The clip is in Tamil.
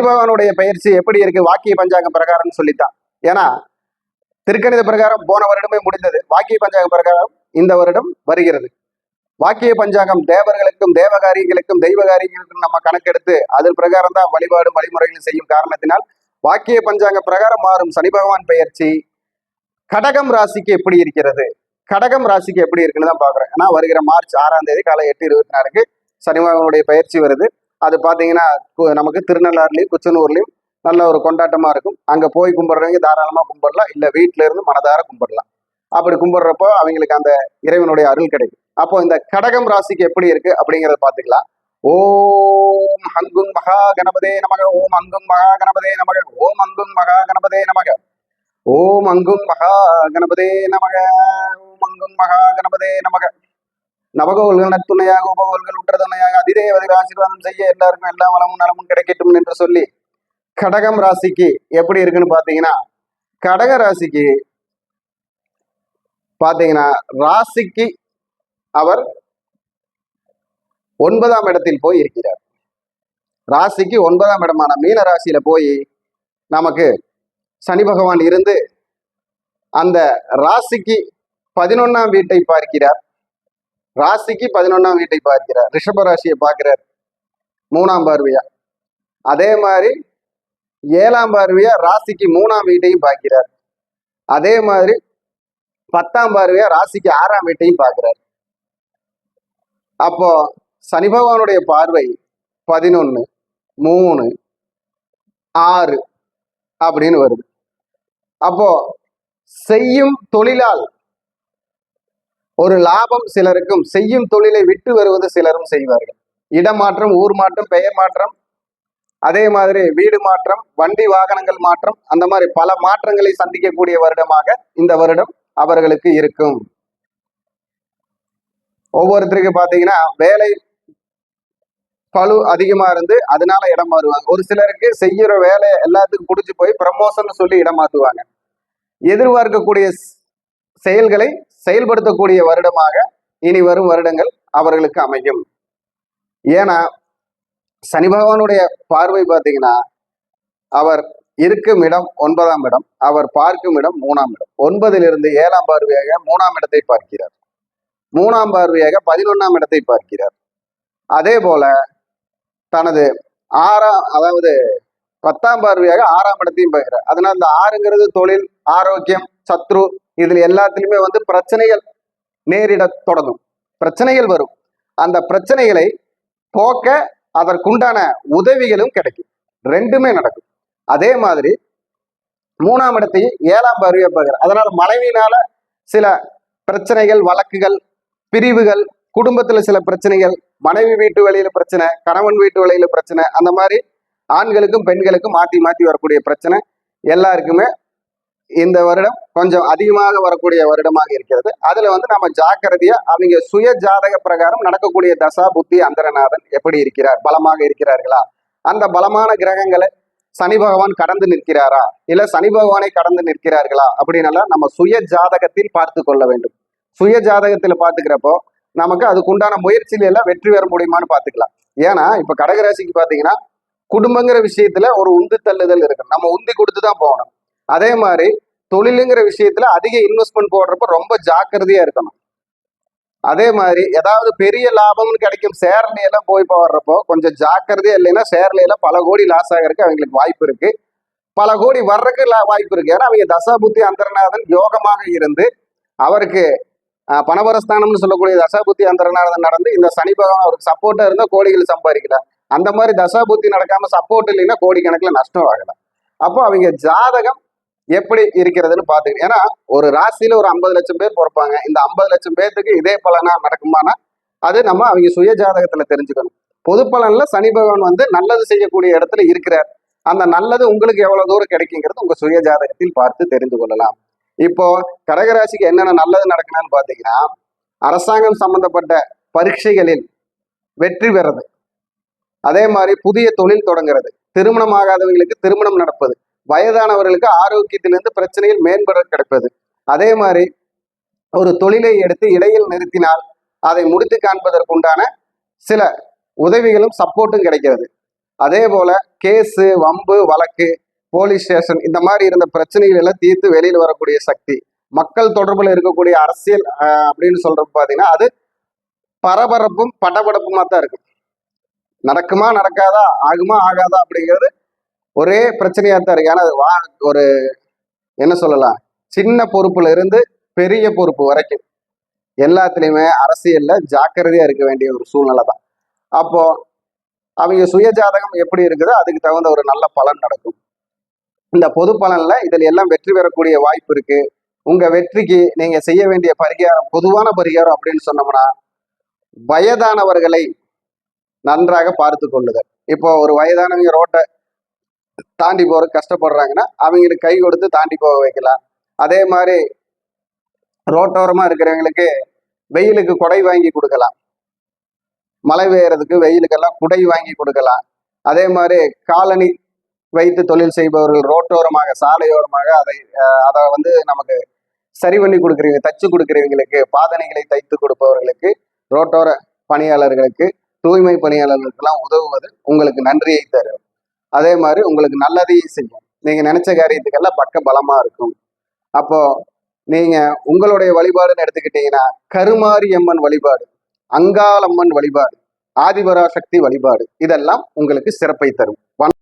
பகவானுடைய பயிற்சி எப்படி இருக்கு வாக்கிய பஞ்சாங்கம் பிரகாரம் சொல்லித்தான். ஏன்னா திருக்கணித பிரகாரம் போன வருடமே முடிந்தது. வாக்கிய பஞ்சாங்கம் பிரகாரம் இந்த வருடம் வருகிறது. வாக்கிய பஞ்சாங்கம் தேவர்களுக்கும் தேவகாரியங்களுக்கும் தெய்வ காரியங்களுக்கும் நம்ம கணக்கெடுத்து அதன் பிரகாரம் தான் வழிபாடு வழிமுறைகள் செய்யும் காரணத்தினால் வாக்கிய பஞ்சாங்க பிரகாரம் மாறும் சனி பகவான் பெயர்ச்சி கடகம் ராசிக்கு எப்படி இருக்கிறது, கடகம் ராசிக்கு எப்படி இருக்குன்னு தான் பாக்குறேன். ஏன்னா வருகிற மார்ச் 6ஆம் தேதி காலை 8:24 சனி பகவானுடைய பயிற்சி வருது. அது பாத்தீங்கன்னா நமக்கு திருநள்ளாறுலையும் குச்சனூர்லையும் நல்ல ஒரு கொண்டாட்டமா இருக்கும். அங்க போய் கும்பிடுறவங்க தாராளமா கும்பிடலாம், இல்ல வீட்டுல இருந்து மனதார கும்பிடலாம். அப்படி கும்பிடுறப்போ அவங்களுக்கு அந்த இறைவனுடைய அருள் கிடைக்கும். அப்போ இந்த கடகம் ராசிக்கு எப்படி இருக்கு அப்படிங்கிறத பாத்துக்கலாம். ஓம் ஹங்கும் மகா கணபதே நமக, ஓம் அங்கும் மகா கணபதே நமக, ஓம் அங்கும் மகா கணபதே நமக, ஓம் அங்கும் மகா கணபதே நமக, ஓம் அங்கும் மகா கணபதே நமக. நவகோள்கள் நத்துணையாக உபகோள்கள் உற்ற துணையாக அதிதேவதை ஆசீர்வாதம் செய்ய எல்லாருக்கும் எல்லா வளமும் நலமும் கிடைக்கட்டும் என்று சொல்லி கடகம் ராசிக்கு எப்படி இருக்குன்னு பாத்தீங்கன்னா, கடக ராசிக்கு பாத்தீங்கன்னா ராசிக்கு அவர் 9ஆம் இடத்தில் போய் இருக்கிறார். ராசிக்கு 9ஆம் இடமான மீன ராசியில போய் நமக்கு சனி பகவான் இருந்து அந்த ராசிக்கு 11ஆம் வீட்டை பார்க்கிறார். ராசிக்கு 11ஆம் வீட்டை பார்க்கிறார். ரிஷப ராசியை பார்க்கிறார் 3ஆம் பார்வையா. அதே மாதிரி 7ஆம் பார்வையா ராசிக்கு 3ஆம் வீட்டையும் பார்க்கிறார். அதே மாதிரி 10ஆம் பார்வையா ராசிக்கு 6ஆம் வீட்டையும் பார்க்கிறார். அப்போ சனி பகவானுடைய பார்வை 11, 3, 6 அப்படின்னு வருது. அப்போ செய்யும் தொழிலால் ஒரு லாபம் சிலருக்கும், செய்யும் தொழிலை விட்டு வருவது சிலரும் செய்வார்கள். இடமாற்றம், ஊர் மாற்றம், பெயர் மாற்றம், அதே மாதிரி வீடு மாற்றம், வண்டி வாகனங்கள் மாற்றம், அந்த மாதிரி பல மாற்றங்களை சந்திக்கக்கூடிய வருடமாக இந்த வருடம் அவர்களுக்கு இருக்கும். ஒவ்வொருத்தருக்கு பாத்தீங்கன்னா வேலை பளு அதிகமா இருந்து அதனால இடம் மாறுவாங்க. ஒரு சிலருக்கு செய்யற வேலை எல்லாத்துக்கும் பிடிச்சி போய் ப்ரமோஷன் சொல்லி இடம் மாத்துவாங்க. எதிர்பார்க்கக்கூடிய செயல்களை செயல்படுத்தக்கூடிய வருடமாக இனி வரும் வருடங்கள் அவர்களுக்கு அமையும். ஏன்னா சனி பகவானுடைய பார்வை பார்த்தீங்கன்னா அவர் இருக்கும் இடம் 9ஆம் இடம், அவர் பார்க்கும் இடம் 3ஆம் இடம். 9லிருந்து 7ஆம் பார்வையாக 3ஆம் இடத்தை பார்க்கிறார். 3ஆம் பார்வையாக 11ஆம் இடத்தை பார்க்கிறார். அதே போல தனது 10ஆம் பார்வையாக 6ஆம் இடத்தையும் பார்க்கிறார். அதனால இந்த 6ங்கிறது தொழில், ஆரோக்கியம், சத்ரு, இதுல எல்லாத்திலுமே பிரச்சனைகள் நேரிட தொடங்கும், பிரச்சனைகள் வரும். அந்த பிரச்சனைகளை போக்க அதற்குண்டான உதவிகளும் கிடைக்கும், ரெண்டுமே நடக்கும். அதே மாதிரி 3ஆம் இடத்தையும் 7ஆம் பார்வையா பார்க்கிறார். அதனால மனைவியினால சில பிரச்சனைகள், வழக்குகள், பிரிவுகள், குடும்பத்துல சில பிரச்சனைகள், மனைவி வீட்டு வழியில பிரச்சனை, கணவன் வீட்டு வழியில பிரச்சனை, அந்த மாதிரி ஆண்களுக்கும் பெண்களுக்கும் மாத்தி மாத்தி வரக்கூடிய பிரச்சனை எல்லாருக்குமே இந்த வருடம் கொஞ்சம் அதிகமாக வரக்கூடிய வருடமாக இருக்கிறது. அதுல நம்ம ஜாக்கிரதையா அவங்க சுய ஜாதக பிரகாரம் நடக்கக்கூடிய தசா புத்தி அந்தரநாதன் எப்படி இருக்கிறார், பலமாக இருக்கிறார்களா, அந்த பலமான கிரகங்களை சனி பகவான் கடந்து நிற்கிறாரா, இல்ல சனி பகவானை கடந்து நிற்கிறார்களா அப்படின்னால நம்ம சுய ஜாதகத்தில் பார்த்து கொள்ள வேண்டும். சுய ஜாதகத்துல பாத்துக்கிறப்போ நமக்கு அதுக்குண்டான முயற்சியில எல்லாம் வெற்றி பெற முடியுமான்னு பாத்துக்கலாம். ஏன்னா இப்ப கடகராசிக்கு பாத்தீங்கன்னா குடும்பங்கிற விஷயத்துல ஒரு உந்து தள்ளுதல் இருக்கு, நம்ம உந்தி கொடுத்துதான் போகணும். அதே மாதிரி தொழிலுங்கிற விஷயத்துல அதிக இன்வெஸ்ட்மெண்ட் போடுறப்ப ரொம்ப ஜாக்கிரதையா இருக்கணும். அதே மாதிரி ஏதாவது பெரிய லாபம்னு கிடைக்கும் ஷேர்ல எல்லாம் போய் போடுறப்போ கொஞ்சம் ஜாக்கிரதையா இல்லைன்னா ஷேர்ல எல்லாம் பல கோடி லாஸ் ஆகிறதுக்கு அவங்களுக்கு வாய்ப்பு இருக்கு, பல கோடி வர்றதுக்கு வாய்ப்பு இருக்கு. ஏன்னா அவங்க தசாபுத்தி அந்தரநாதன் யோகமாக இருந்து அவருக்கு பணபரஸ்தானம்னு சொல்லக்கூடிய தசாபுத்தி அந்தரநாதன் நடந்து இந்த சனி பகவான் அவருக்கு சப்போர்ட்டா இருந்தா கோடிகள் சம்பாதிக்கலாம். அந்த மாதிரி தசாபுத்தி நடக்காம சப்போர்ட் இல்லைன்னா கோடிக்கணக்கில் நஷ்டம் ஆகலாம். அப்போ அவங்க ஜாதகம் எப்படி இருக்கிறதுன்னு பாத்துக்க. ஏன்னா ஒரு ராசியில ஒரு 50 லட்சம் பேர் பிறப்பாங்க. இந்த 50 லட்சம் பேர்த்துக்கு இதே பலனா நடக்குமானா அது நம்ம அவங்க சுய ஜாதகத்துல தெரிஞ்சுக்கணும். பொது பலன்ல சனி பகவான் நல்லது செய்யக்கூடிய இடத்துல இருக்கிறார். அந்த நல்லது உங்களுக்கு எவ்வளவு தூரம் கிடைக்குங்கிறது உங்க சுய ஜாதகத்தில் பார்த்து தெரிந்து கொள்ளலாம். இப்போ கடகராசிக்கு என்னென்ன நல்லது நடக்கணும்னு பாத்தீங்கன்னா, அரசாங்கம் சம்பந்தப்பட்ட பரீட்சைகளில் வெற்றி பெறது, அதே மாதிரி புதிய தொழில் தொடங்குறது, திருமணம் ஆகாதவங்களுக்கு திருமணம் நடப்பது, வயதானவர்களுக்கு ஆரோக்கியத்திலிருந்து பிரச்சனையில் மேம்பட கிடைப்பது, அதே மாதிரி ஒரு தொழிலை எடுத்து இடையில் நிறுத்தினால் அதை முடித்து காண்பதற்குண்டான சில உதவிகளும் சப்போர்ட்டும் கிடைக்கிறது. அதே போல கேஸு, வம்பு, வழக்கு, போலீஸ் ஸ்டேஷன் இந்த மாதிரி இருந்த பிரச்சனைகள் எல்லாம் தீர்த்து வெளியில் வரக்கூடிய சக்தி, மக்கள் தொடர்பில் இருக்கக்கூடிய அரசியல் அப்படின்னு சொல்றது பார்த்தீங்கன்னா அது பரபரப்பும் படபடப்புமா தான் இருக்கு. நடக்குமா நடக்காதா, ஆகுமா ஆகாதா அப்படிங்கிறது ஒரே பிரச்சனையா தான் இருக்கு. ஏன்னா ஒரு என்ன சொல்லலாம், சின்ன பொறுப்புல இருந்து பெரிய பொறுப்பு வரைக்கும் எல்லாத்துலயுமே அரசியல்ல ஜாக்கிரதையா இருக்க வேண்டிய ஒரு சூழ்நிலை தான். அப்போ அவங்க சுய ஜாதகம் எப்படி இருக்குதோ அதுக்கு தகுந்த ஒரு நல்ல பலன் நடக்கும். இந்த பொது பலன்ல இதில் எல்லாம் வெற்றி பெறக்கூடிய வாய்ப்பு இருக்கு. உங்க வெற்றிக்கு நீங்க செய்ய வேண்டிய பரிகாரம், பொதுவான பரிகாரம் அப்படின்னு சொன்னோம்னா, வயதானவர்களை நன்றாக பார்த்து கொள்ளுதல். இப்போ ஒரு வயதானவங்க ரோட்டை தாண்டி போற கஷ்டப்படுறாங்கன்னா அவங்களுக்கு கை கொடுத்து தாண்டி போக வைக்கலாம். அதே மாதிரி ரோட்டோரமா இருக்கிறவங்களுக்கு வெயிலுக்கு கொடை வாங்கி கொடுக்கலாம். மழை பெய்யறதுக்கு வெயிலுக்கெல்லாம் குடை வாங்கி கொடுக்கலாம். அதே மாதிரி காலனி வைத்து தொழில் செய்பவர்கள் ரோட்டோரமாக சாலையோரமாக அதை வந்து நமக்கு சரி பண்ணி கொடுக்குறீங்க, தச்சு கொடுக்குறவங்களுக்கு, பாதனைகளை தைத்து கொடுப்பவர்களுக்கு, ரோட்டோர பணியாளர்களுக்கு, தூய்மை பணியாளர்களுக்கெல்லாம் உதவுவது உங்களுக்கு நன்றியை தரும். அதே மாதிரி உங்களுக்கு நல்லதையும் செய்யும். நீங்க நினைச்ச காரியத்துக்கெல்லாம் பக்க பலமா இருக்கும். அப்போ நீங்க உங்களுடைய வழிபாடுன்னு எடுத்துக்கிட்டீங்கன்னா கருமாரி அம்மன் வழிபாடு, அங்காளம்மன் வழிபாடு, ஆதிபராசக்தி வழிபாடு இதெல்லாம் உங்களுக்கு சிறப்பை தரும்.